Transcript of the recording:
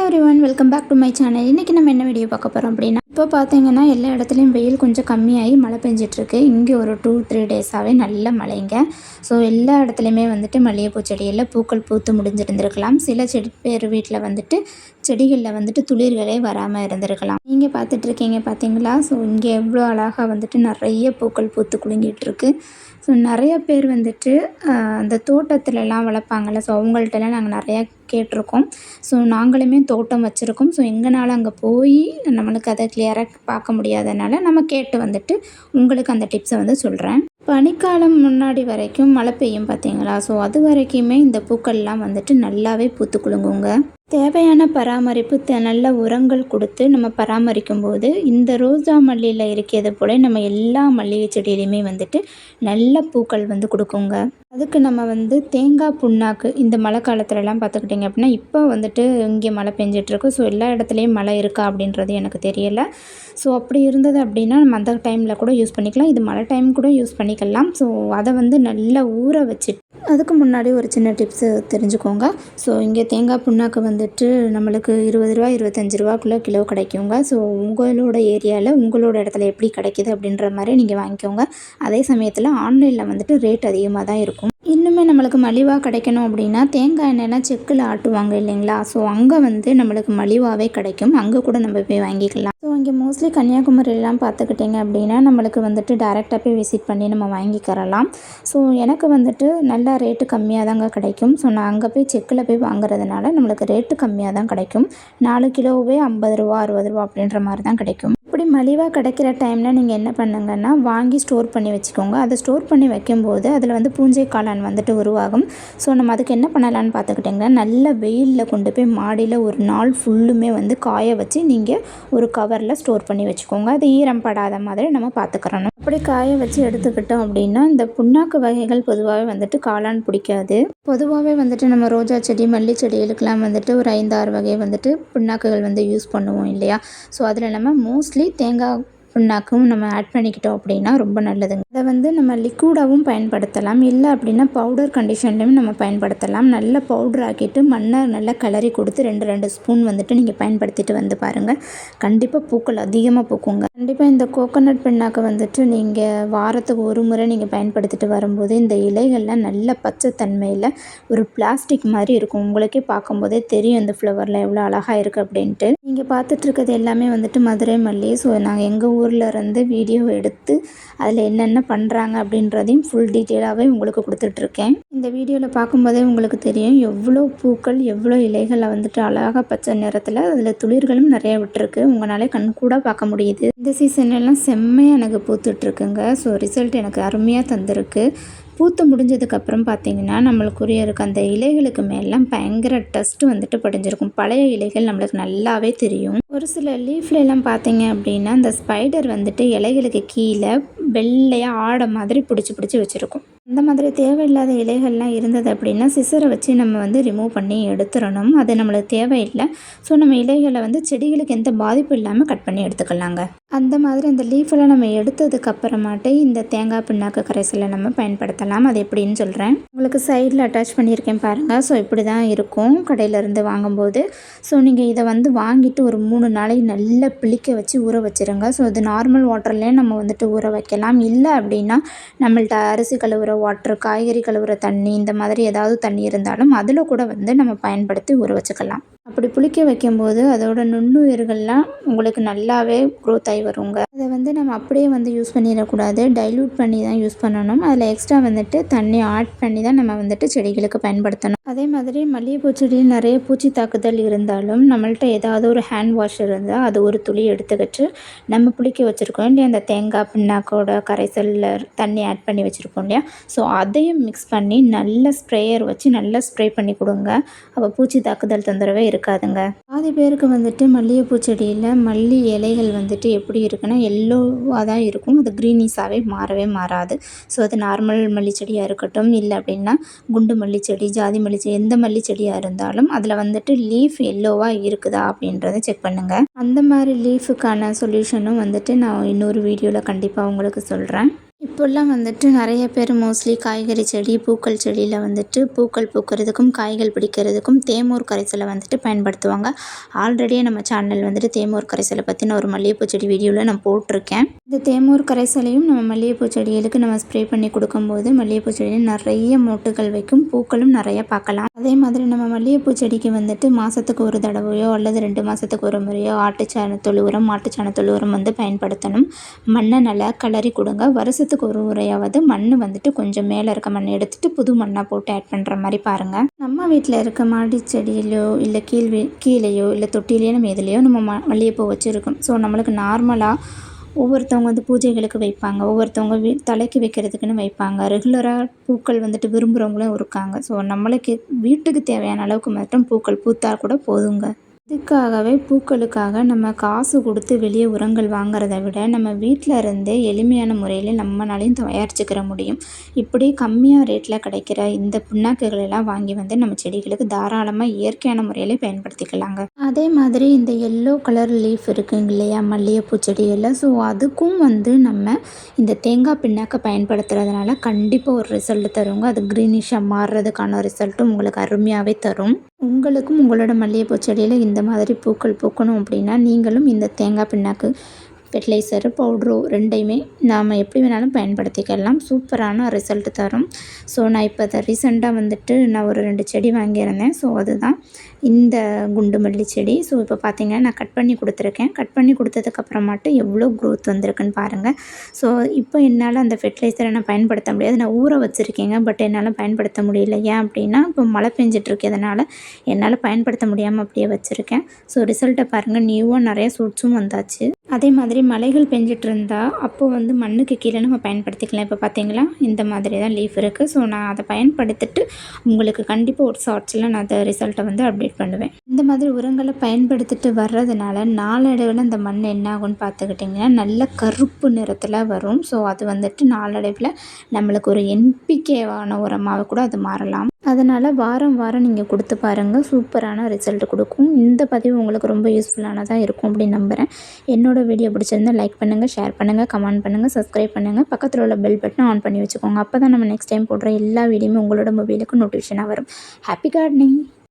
Everyone welcome back to my channel. இன்றைக்கி நம்ம என்ன வீடியோ பார்க்க போகிறோம் அப்படின்னா, இப்போ பார்த்தீங்கன்னா எல்லா இடத்துலையும் வெயில் கொஞ்சம் கம்மியாகி மழை பெஞ்சிட்ருக்கு. இங்கே ஒரு 2-3 டேஸாகவே நல்ல மழைங்க. ஸோ எல்லா இடத்துலையுமே வந்துட்டு மல்லிகைப்பூ செடியில் பூக்கள் பூத்து முடிஞ்சிருந்திருக்கலாம். சில செடி பேர் வீட்டில் வந்துட்டு செடிகளில் வந்துட்டு துளிர்களே வராமல் இருந்திருக்கலாம். நீங்கள் பார்த்துட்ருக்கீங்க பார்த்தீங்களா? ஸோ இங்கே எவ்வளோ அழகாக வந்துட்டு நிறைய பூக்கள் பூத்து குலுங்கிட்டுருக்கு. ஸோ நிறைய பேர் வந்துட்டு அந்த தோட்டத்துலலாம் வளர்ப்பாங்கள்ல, ஸோ அவங்கள்ட்டலாம் நாங்கள் நிறையா கேட்டிருக்கோம். ஸோ நாங்களுமே தோட்டம் வச்சுருக்கோம். ஸோ எங்கனாலும் அங்கே போய் நம்மளுக்கு அதை கிளியராக பார்க்க முடியாதனால நம்ம கேட்டு வந்துட்டு உங்களுக்கு அந்த டிப்ஸை வந்து சொல்கிறேன். பனிக்காலம் முன்னாடி வரைக்கும் மழை பெய்யும் பார்த்தீங்களா? ஸோ அது வரைக்குமே இந்த பூக்கள்லாம் வந்துட்டு நல்லாவே பூத்து குலுங்குங்க. தேவையான பராமரிப்பு நல்ல உரங்கள் கொடுத்து நம்ம பராமரிக்கும் போது இந்த ரோஜா மல்லியில் இருக்கிறது போல் நம்ம எல்லா மல்லிகை செடியிலையுமே வந்துட்டு நல்ல பூக்கள் வந்து கொடுக்குங்க. அதுக்கு நம்ம வந்து தேங்காய் புண்ணாக்கு இந்த மழை காலத்துலலாம் பார்த்துக்கிட்டிங்க அப்படின்னா, இப்போ வந்துட்டு இங்கே மழை பெஞ்சிட்ருக்கு. ஸோ எல்லா இடத்துலையும் மழை இருக்கா அப்படின்றது எனக்கு தெரியலை. ஸோ அப்படி இருந்தது அப்படின்னா நம்ம அந்த டைமில் கூட யூஸ் பண்ணிக்கலாம். இது மழை டைம் கூட யூஸ் பண்ணிக்கலாம். ஸோ அதை வந்து நல்லா ஊற வச்சுட்டு அதுக்கு முன்னாடி ஒரு சின்ன டிப்ஸு தெரிஞ்சுக்கோங்க. ஸோ இங்கே தேங்காய் புண்ணாக்கு வந்துட்டு நம்மளுக்கு ₹20 ₹25 கிலோ கிடைக்குங்க. ஸோ உங்களோட ஏரியாவில் உங்களோட இடத்துல எப்படி கிடைக்கிது அப்படின்ற மாதிரி நீங்கள் வாங்கிக்கோங்க. அதே சமயத்தில் ஆன்லைனில் வந்துட்டு ரேட் அதிகமாக தான் இருக்கும். இன்னுமே நம்மளுக்கு மலிவாக கிடைக்கணும் அப்படின்னா தேங்காய் எண்ணெய்லாம் செக்கில் ஆட்டுவாங்க இல்லைங்களா? ஸோ அங்கே வந்து நம்மளுக்கு மலிவாகவே கிடைக்கும். அங்கே கூட நம்ம போய் வாங்கிக்கலாம். ஸோ இங்கே மோஸ்ட்லி கன்னியாகுமரிலாம் பார்த்துக்கிட்டிங்க அப்படின்னா நம்மளுக்கு வந்துட்டு டேரெக்டாக போய் விசிட் பண்ணி நம்ம வாங்கிக்கிறலாம். ஸோ எனக்கு வந்துட்டு நல்லா ரேட்டு கம்மியாக தாங்க கிடைக்கும். ஸோ நான் அங்கே போய் செக்கில் போய் வாங்குறதுனால நம்மளுக்கு ரேட்டு கம்மியாக தான் கிடைக்கும். 4 கிலோவே ₹50 ₹60 அப்படின்ற மாதிரி தான் கிடைக்கும். இப்படி மலிவாக கிடைக்கிற டைமில் நீங்கள் என்ன பண்ணுங்கன்னா வாங்கி ஸ்டோர் பண்ணி வச்சுக்கோங்க. அதை ஸ்டோர் பண்ணி வைக்கும்போது அதில் வந்து பூஞ்சை காளான் வந்துட்டு உருவாகும். ஸோ நம்ம அதுக்கு என்ன பண்ணலான்னு பார்த்துக்கிட்டிங்கன்னா, நல்ல வெயிலில் கொண்டு போய் மாடியில் ஒரு நாள் ஃபுல்லுமே வந்து காய வச்சு நீங்கள் ஒரு கவரில் ஸ்டோர் பண்ணி வச்சுக்கோங்க. அது ஈரம் படாத மாதிரி நம்ம பார்த்துக்கிறணும். அப்படி காய வச்சு எடுத்துக்கிட்டோம் அப்படின்னா இந்த புண்ணாக்கு வகைகள் பொதுவாகவே வந்துட்டு காளான் பிடிக்காது. பொதுவாகவே வந்துட்டு நம்ம ரோஜா செடி மல்லி செடிகளுக்கெல்லாம் வந்துட்டு ஒரு 5-6 வகை வந்துட்டு புண்ணாக்குகள் வந்து யூஸ் பண்ணுவோம் இல்லையா? ஸோ அதில் நம்ம மோஸ்ட்லி தேங்காய் புண்ணாக்கும் நம்ம ஆட் பண்ணிக்கிட்டோம் அப்படின்னா ரொம்ப நல்லதுங்க. அதை வந்து நம்ம லிக்விடாகவும் பயன்படுத்தலாம். இல்லை அப்படின்னா பவுடர் கண்டிஷன்லையும் நம்ம பயன்படுத்தலாம். நல்லா பவுடர் ஆக்கிட்டு மண்ணை நல்லா கிளறி கொடுத்து 2 ஸ்பூன் வந்துட்டு நீங்கள் பயன்படுத்திட்டு வந்து பாருங்கள். கண்டிப்பாக பூக்கள் அதிகமாக பூக்குங்க. கண்டிப்பாக இந்த கோகோனட் புண்ணாக்கை வந்துட்டு நீங்கள் வாரத்துக்கு ஒரு முறை நீங்கள் பயன்படுத்திட்டு வரும்போது இந்த இலைகள்லாம் நல்ல பச்சை தன்மையில் ஒரு பிளாஸ்டிக் மாதிரி இருக்கும். உங்களுக்கே பார்க்கும்போதே தெரியும் இந்த ஃப்ளவரில் எவ்வளோ அழகாக இருக்குது அப்படின்ட்டு. நீங்கள் பார்த்துட்ருக்கிறது எல்லாமே வந்துட்டு மதுரை மல்லி. ஸோ நாங்கள் எங்கள் ஊரில் இருந்து வீடியோ எடுத்து அதில் என்னென்ன பண்ணுறாங்க அப்படின்றதையும் ஃபுல் டீட்டெயிலாகவே உங்களுக்கு கொடுத்துட்ருக்கேன். இந்த வீடியோவில் பார்க்கும்போதே உங்களுக்கு தெரியும் எவ்வளோ பூக்கள் எவ்வளோ இலைகளை வந்துட்டு அழகாக பச்சை நிறத்தில் அதில் துளிர்களும் நிறைய விட்டுருக்கு. உங்களாலே கண் கூட பார்க்க முடியுது. இந்த சீசன்லாம் செம்மையாக எனக்கு பூத்துட்ருக்குங்க. ஸோ ரிசல்ட் எனக்கு அருமையாக தந்திருக்கு. பூத்து முடிஞ்சதுக்கப்புறம் பார்த்திங்கன்னா நம்மளுக்குரிய இருக்க அந்த இலைகளுக்கு மேலாம் பயங்கர டஸ்ட்டு வந்துட்டு படிஞ்சிருக்கும். பழைய இலைகள் நம்மளுக்கு நல்லாவே தெரியும். ஒரு சில லீஃப்லாம் பார்த்தீங்க அப்படின்னா இந்த ஸ்பைடர் வந்துட்டு இலைகளுக்கு கீழே வெள்ளையாக ஆடை மாதிரி பிடிச்சி வச்சுருக்கும். அந்த மாதிரி தேவையில்லாத இலைகள்லாம் இருந்தது அப்படின்னா சிசரை வச்சு நம்ம வந்து ரிமூவ் பண்ணி எடுத்துடணும். அது நம்மளுக்கு தேவையில்லை. ஸோ நம்ம இலைகளை வந்து செடிகளுக்கு எந்த பாதிப்பு இல்லாமல் கட் பண்ணி எடுத்துக்கலாங்க. அந்த மாதிரி அந்த லீஃபெல்லாம் நம்ம எடுத்ததுக்கு அப்புறமாட்டு இந்த தேங்காய் புண்ணாக்கு கரைசலை நம்ம பயன்படுத்தலாம். அது எப்படின்னு சொல்கிறேன். உங்களுக்கு சைடில் அட்டாச் பண்ணியிருக்கேன் பாருங்கள். ஸோ இப்படி தான் இருக்கும் கடையிலேருந்து வாங்கும்போது. ஸோ நீங்கள் இதை வந்து வாங்கிட்டு ஒரு 3 நாளைக்கு நல்லா பிழிக்க வச்சு ஊற வச்சுருங்க. ஸோ இது நார்மல் வாட்டர்லேயே நம்ம வந்துட்டு ஊற வைக்கலாம். இல்லை அப்படின்னா நம்மள்ட்ட அரிசி கழுவுற வாட்டர் காய்கறி கழுவுற தண்ணி இந்த மாதிரி ஏதாவது தண்ணி இருந்தாலும் அதில் கூட வந்து நம்ம பயன்படுத்தி ஊற வச்சுக்கலாம். அப்படி புளிக்க வைக்கும்போது அதோட நுண்ணுயிர்கள்லாம் உங்களுக்கு நல்லாவே க்ரோத் ஆகி வருங்க. அதை வந்து நம்ம அப்படியே வந்து யூஸ் பண்ணிடக்கூடாது. டைல்யூட் பண்ணி தான் யூஸ் பண்ணணும். அதில் எக்ஸ்ட்ரா வந்துட்டு தண்ணி ஆட் பண்ணி தான் நம்ம வந்துட்டு செடிகளுக்கு பயன்படுத்தணும். அதே மாதிரி மல்லிகைப்பூ செடியில் நிறைய பூச்சி தாக்குதல் இருந்தாலும் நம்மள்ட்ட ஏதாவது ஒரு ஹேண்ட் வாஷ் இருந்தால் அது ஒரு துளி எடுத்துக்கிட்டு நம்ம புளிக்க வச்சுருக்கோம் இல்லையா அந்த தேங்காய் பிண்ணாக்கோட கரைசலில் தண்ணி ஆட் பண்ணி வச்சுருக்கோம் இல்லையா? ஸோ அதையும் மிக்ஸ் பண்ணி நல்ல ஸ்ப்ரேயர் வச்சு நல்லா ஸ்ப்ரே பண்ணி கொடுங்க. அப்போ பூச்சி தாக்குதல் தொந்தரவே இருக்காதுங்க. பாதி பேருக்கு வந்துட்டு மல்லிகைப்பூ செடியில் மல்லி இலைகள் வந்துட்டு எப்படி இருக்குன்னா எல்லோவாக தான் இருக்கும். அது க்ரீனிஸாகவே மாறவே மாறாது. ஸோ அது நார்மல் மல்லி செடியாக இருக்கட்டும் இல்லை அப்படின்னா குண்டு மல்லி செடி ஜாதி மல்லி செடி எந்த மல்லி செடியாக இருந்தாலும் அதில் வந்துட்டு லீஃப் எல்லோவாக இருக்குதா அப்படின்றத செக் பண்ணுங்கள். அந்த மாதிரி லீஃபுக்கான சொல்யூஷனும் வந்துட்டு நான் இன்னொரு வீடியோவில் கண்டிப்பாக உங்களுக்கு சொல்கிறேன். இப்போல்லாம் வந்துட்டு நிறைய பேர் மோஸ்ட்லி காய்கறி செடி, பூக்கள் செடியில் வந்துட்டு பூக்கள் பூக்கிறதுக்கும், காய்கள் பிடிக்கிறதுக்கும் தேமூர் கரைசலை வந்துட்டு பயன்படுத்துவாங்க. ஆல்ரெடியே நம்ம சேனல் வந்துட்டு தேமூர் கரைசலை பற்றின ஒரு மல்லிகைப்பூ செடி வீடியோவில் நான் போட்டிருக்கேன். இந்த தேமூர் கரைசலையும் நம்ம மல்லிகைப்பூ செடிகளுக்கு நம்ம ஸ்ப்ரே பண்ணி கொடுக்கும்போது மல்லிகைப்பூ செடியில் நிறைய மொட்டுகள் வைக்கும், பூக்களும் நிறைய பார்க்கலாம். அதே மாதிரி நம்ம மல்லிகைப்பூ செடிக்கு வந்துட்டு மாதத்துக்கு ஒரு தடவையோ அல்லது 2 மாதத்துக்கு ஒரு முறையோ ஆட்டுச்சாண தொழு உரம், மாட்டுச்சாண தொழு உரம் வந்து பயன்படுத்தணும். மண்ணை நல்லா கிளறி கொடுங்க. வருஷத்துக்கு ஒரு முறையாவது மண் வந்துட்டு கொஞ்சம் மேலே இருக்க மண் எடுத்துட்டு புது மண்ணாக போட்டு ஆட் பண்ணுற மாதிரி பாருங்கள். நம்ம வீட்டில் இருக்க மாடி செடியிலையோ இல்லை கீழேயோ இல்லை தொட்டிலையோ நம்ம எதுலையோ நம்ம மல்லிகைப்பூ வச்சுருக்கோம். ஸோ நம்மளுக்கு நார்மலாக ஒவ்வொருத்தவங்க வந்து பூஜைகளுக்கு வைப்பாங்க, ஒவ்வொருத்தவங்க தலைக்கு வைக்கிறதுக்குன்னு வைப்பாங்க. ரெகுலராக பூக்கள் வந்துட்டு விரும்புகிறவங்களும் இருக்காங்க. ஸோ நம்மளுக்கு வீட்டுக்கு தேவையான அளவுக்கு மட்டும் பூக்கள் பூத்தா கூட போதுங்க. இதுக்காகவே பூக்களுக்காக நம்ம காசு கொடுத்து வெளியே உரங்கள் வாங்குறத விட நம்ம வீட்டில் இருந்தே எளிமையான முறையில் நம்மளாலையும் தயாரிச்சுக்கிற முடியும். இப்படி கம்மியாக ரேட்டில் கிடைக்கிற இந்த புண்ணாக்குகள் எல்லாம் வாங்கி வந்து நம்ம செடிகளுக்கு தாராளமாக இயற்கையான முறையிலே பயன்படுத்திக்கலாங்க. அதே மாதிரி இந்த எல்லோ கலர் லீஃப் இருக்குங்க இல்லையா மல்லிகைப்பூ செடியில், ஸோ அதுக்கும் வந்து நம்ம இந்த தேங்காய் பிண்ணாக்கை பயன்படுத்துறதுனால கண்டிப்பாக ஒரு ரிசல்ட் தருங்க. அது க்ரீனிஷாக மாறுறதுக்கான ரிசல்ட்டும் உங்களுக்கு அருமையாகவே தரும். உங்களுக்கும் உங்களோட மல்லிகைப்பூ செடியில் இந்த மாதிரி பூக்கள் பூக்கணும் அப்படின்னா நீங்களும் இந்த தேங்காய் பிண்ணாக்கு ஃபெர்டிலைசரு பவுட்ரு 2யுமே நாம் எப்படி வேணாலும் பயன்படுத்திக்கலாம். சூப்பரான ரிசல்ட் தரும். ஸோ நான் இப்போ ரீசெண்டாக வந்துட்டு நான் ஒரு 2 செடி வாங்கியிருந்தேன். ஸோ அதுதான் இந்த குண்டு மல்லி செடி. ஸோ இப்போ பார்த்தீங்கன்னா நான் கட் பண்ணி கொடுத்துருக்கேன். கட் பண்ணி கொடுத்ததுக்கப்புறமாட்டு எவ்வளோ க்ரோத் வந்திருக்குன்னு பாருங்கள். ஸோ இப்போ என்னால் அந்த ஃபெர்டிலைசரை நான் பயன்படுத்த முடியாது. நான் ஊற வச்சுருக்கேங்க, பட் என்னால் பயன்படுத்த முடியல. ஏன் அப்படின்னா இப்போ மழை பெஞ்சிட்ருக்கிறதுனால என்னால் பயன்படுத்த முடியாமல் அப்படியே வச்சுருக்கேன். ஸோ ரிசல்ட்டை பாருங்கள், நியூவாக நிறைய சூட்ஸும் வந்தாச்சு. அதே மாதிரி மழைகள் பெஞ்சிட்டு இருந்தால் அப்போது வந்து மண்ணுக்கு கீழே நம்ம பயன்படுத்திக்கலாம். இப்போ பார்த்தீங்களா இந்த மாதிரி தான் லீஃப் இருக்குது. ஸோ நான் அதை பயன்படுத்திட்டு உங்களுக்கு கண்டிப்பாக ஒரு ஷார்ட்ஸில் நான் அந்த ரிசல்ட்டை வந்து அப்டேட் பண்ணுவேன். இந்த மாதிரி உரங்களை பயன்படுத்திட்டு வர்றதுனால நாளடைவில் இந்த மண் என்ன ஆகும்னு பார்த்துக்கிட்டிங்கன்னா நல்ல கருப்பு நிறத்தில் வரும். ஸோ அது வந்துட்டு நாளடைவில் நம்மளுக்கு ஒரு NPKவான உரமாக கூட அது மாறலாம். அதனால் வாரம் வாரம் நீங்கள் கொடுத்து பாருங்கள், சூப்பரான ரிசல்ட் கொடுக்கும். இந்த பதிவு உங்களுக்கு ரொம்ப யூஸ்ஃபுல்லானதாக இருக்கும் அப்படின்னு நம்புகிறேன். என்னோடய வீடியோ பிடிச்சிருந்தா லைக் பண்ணுங்கள், ஷேர் பண்ணுங்கள், கமெண்ட் பண்ணுங்கள், சப்ஸ்கிரைப் பண்ணுங்கள். பக்கத்தில் உள்ள பெல் பட்டனை ஆன் பண்ணி வச்சுக்கோங்க. அப்போ தான் நம்ம நெக்ஸ்ட் டைம் போடுற எல்லா வீடியோமே உங்களோட மொபைலுக்கு நோட்டிஃபிகேஷனாக வரும். Happy gardening.